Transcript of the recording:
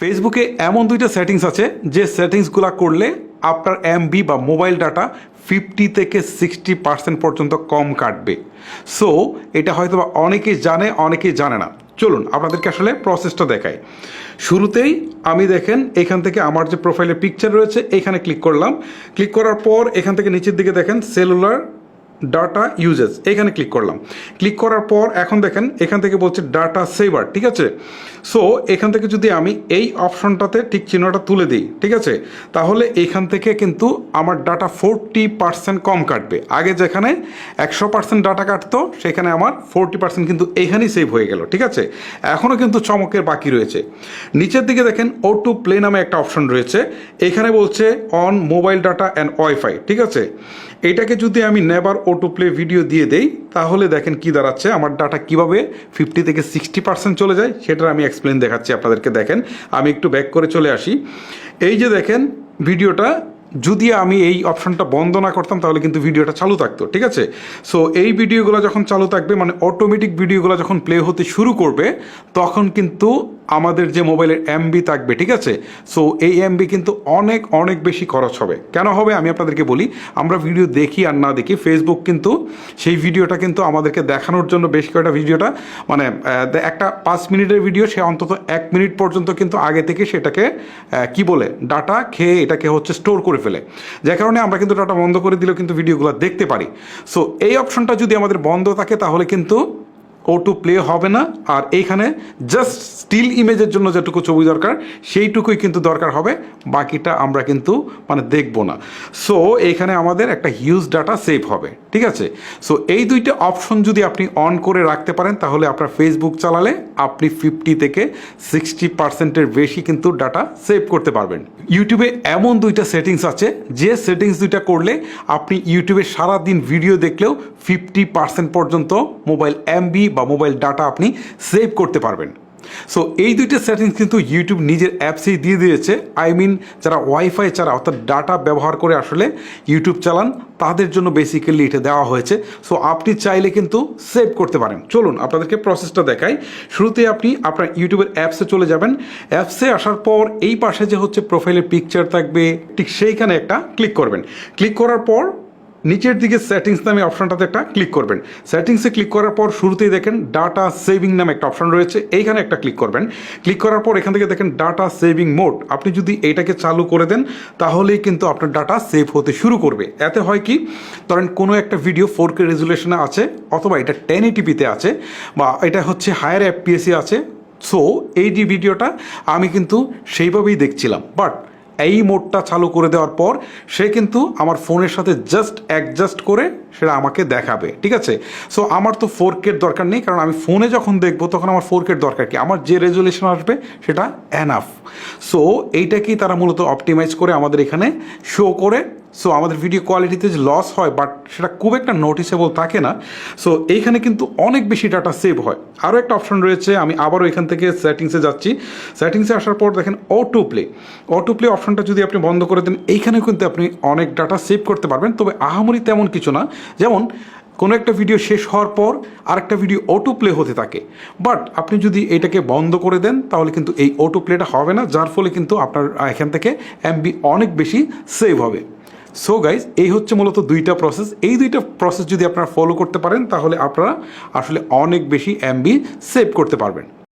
ফেসবুকে এমন দুইটা সেটিংস আছে যে সেটিংসগুলো করলে আপনার এমবি বা মোবাইল ডাটা 50 থেকে 60% পর্যন্ত কম কাটবে। সো এটা হয়তো বা অনেকেই জানে অনেকেই জানে না। চলুন আপনাদেরকে আসলে প্রসেসটা দেখাই। শুরুতেই আমি দেখেন এখান থেকে আমার যে প্রোফাইলের পিকচার রয়েছে এখানে ক্লিক করলাম। ক্লিক করার পর এখান থেকে নিচের দিকে দেখেন সেলুলার ডাটা ইউজেস, এখানে ক্লিক করলাম। ক্লিক করার পর এখন দেখেন এখান থেকে বলছে ডাটা সেভার, ঠিক আছে। সো এখান থেকে যদি আমি এই অপশনটাতে ঠিক চিহ্নটা তুলে দিই, ঠিক আছে, তাহলে এখান থেকে কিন্তু আমার ডাটা 40% কম কাটবে। আগে যেখানে 100% ডাটা কাটতো সেখানে আমার 40% কিন্তু এইখানেই সেভ হয়ে গেল, ঠিক আছে। এখনও কিন্তু চমকের বাকি রয়েছে। নিচের দিকে দেখেন অটো প্লে নামে একটা অপশন রয়েছে, এখানে বলছে on mobile data and wifi, ঠিক আছে। এটাকে যদি আমি নেভার অটো প্লে ভিডিও দিয়ে দেই তাহলে দেখেন কি দাঁড়াচ্ছে, আমার ডাটা কিভাবে 50 থেকে 60% চলে যায় সেটার আমি এক্সপ্লেন দেখাচ্ছি আপনাদেরকে। দেখেন আমি একটু ব্যাক করে চলে আসি। এই যে দেখেন ভিডিওটা যদি আমি এই অপশনটা বন্ধ না করতাম তাহলে কিন্তু ভিডিওটা চালু থাকতো, ঠিক আছে। সো এই ভিডিওগুলো যখন চালু থাকবে মানে অটোমেটিক ভিডিওগুলো যখন প্লে হতে শুরু করবে তখন কিন্তু আমাদের যে মোবাইলের এমবি থাকবে, ঠিক আছে। সো এই এমবি কিন্তু অনেক অনেক বেশি খরচ হবে। কেন হবে আমি আপনাদেরকে বলি। আমরা ভিডিও দেখি আর না দেখি, ফেসবুক কিন্তু সেই ভিডিওটা কিন্তু আমাদেরকে দেখানোর জন্য বেশ কয়েকটা ভিডিওটা মানে একটা 5 মিনিটের ভিডিও সে অন্তত 1 মিনিট পর্যন্ত কিন্তু আগে থেকে সেটাকে কি বলে ডাটা খেয়ে এটাকে হচ্ছে স্টোর করে ফেলে, যার কারণে আমরা কিন্তু ডাটা বন্ধ করে দিলেও কিন্তু ভিডিওগুলো দেখতে পারি। সো এই অপশনটা যদি আমাদের বন্ধ থাকে তাহলে কিন্তু অটো প্লে হবে না, আর এইখানে জাস্ট স্টিল ইমেজের জন্য যেটুকু ছবি দরকার সেইটুকুই কিন্তু দরকার হবে, বাকিটা আমরা কিন্তু মানে দেখব না। সো এইখানে আমাদের একটা হিউজ ডাটা সেভ হবে, ঠিক আছে। সো এই দুইটা অপশন যদি আপনি অন করে রাখতে পারেন তাহলে আপনার ফেসবুক চালালে আপনি 50 থেকে 60%-এর বেশি কিন্তু ডাটা সেভ করতে পারবেন। ইউটিউবে এমন দুইটা সেটিংস আছে যে সেটিংস দুইটা করলে আপনি ইউটিউবে সারাদিন ভিডিও দেখলেও 50% পর্যন্ত মোবাইল এমবি বা মোবাইল ডাটা আপনি সেভ করতে পারবেন। সো এই দুইটা সেটিংস কিন্তু ইউটিউব নিজের অ্যাপসেই দিয়ে দিয়েছে। আই মিন যারা ওয়াইফাই ছাড়া অর্থাৎ ডাটা ব্যবহার করে আসলে ইউটিউব চালান তাদের জন্য বেসিক্যালি এটা দেওয়া হয়েছে। সো আপনি চাইলে কিন্তু সেভ করতে পারেন। চলুন আপনাদেরকে প্রসেসটা দেখাই। শুরুতে আপনি আপনার ইউটিউবের অ্যাপসে চলে যাবেন। অ্যাপসে আসার পর এই পাশে যে হচ্ছে প্রোফাইলের পিকচার থাকবে ঠিক সেইখানে একটা ক্লিক করবেন। ক্লিক করার পর নিচের দিকে সেটিংস নামে অপশনটাতে একটা ক্লিক করবেন। সেটিংসে ক্লিক করার পর শুরুতেই দেখেন ডাটা সেভিং নামে একটা অপশন রয়েছে, এইখানে একটা ক্লিক করবেন। ক্লিক করার পর এখান থেকে দেখেন ডাটা সেভিং মোড, আপনি যদি এইটাকে চালু করে দেন তাহলেই কিন্তু আপনার ডাটা সেভ হতে শুরু করবে। এতে হয় কি, ধরেন কোনো একটা ভিডিও 4K রেজুলেশনে আছে অথবা এটা 1080p-তে আছে বা এটা হচ্ছে হায়ার FPS-এ আছে। সো এই যে ভিডিওটা আমি কিন্তু সেইভাবেই দেখছিলাম, বাট এই মোডটা চালু করে দেওয়ার পর সে কিন্তু আমার ফোনের সাথে জাস্ট অ্যাডজাস্ট করে সেটা আমাকে দেখাবে, ঠিক আছে। সো আমার তো 4K-র দরকার নেই, কারণ আমি ফোনে যখন দেখবো তখন আমার 4K-র দরকার কি, আমার যে রেজুলেশন আসবে সেটা এনাফ। সো এইটাকেই তারা মূলত অপটিমাইজ করে আমাদের এখানে শো করে। সো আমাদের ভিডিও কোয়ালিটিতে যে লস হয় বাট সেটা খুব একটা নোটিসেবল থাকে না। সো এইখানে কিন্তু অনেক বেশি ডাটা সেভ হয়। আরও একটা অপশন রয়েছে, আমি আবারও এখান থেকে সেটিংসে যাচ্ছি। সেটিংসে আসার পর দেখেন অটো প্লে। অটো প্লে অপশনটা যদি আপনি বন্ধ করে দেন এইখানে কিন্তু আপনি অনেক ডাটা সেভ করতে পারবেন, তবে আহামরি তেমন কিছু না। যেমন কোনো একটা ভিডিও শেষ হওয়ার পর আরেকটা ভিডিও অটো প্লে হতে থাকে, বাট আপনি যদি এটাকে বন্ধ করে দেন তাহলে কিন্তু এই অটো প্লেটা হবে না, যার ফলে কিন্তু আপনার এখান থেকে এমবি অনেক বেশি সেভ হবে। সো গাইজ এই হচ্ছে মূলত দুইটা প্রসেস। এই দুইটা প্রসেস যদি আপনারা ফলো করতে পারেন তাহলে আপনারা আসলে অনেক বেশি এমবি সেভ করতে পারবেন।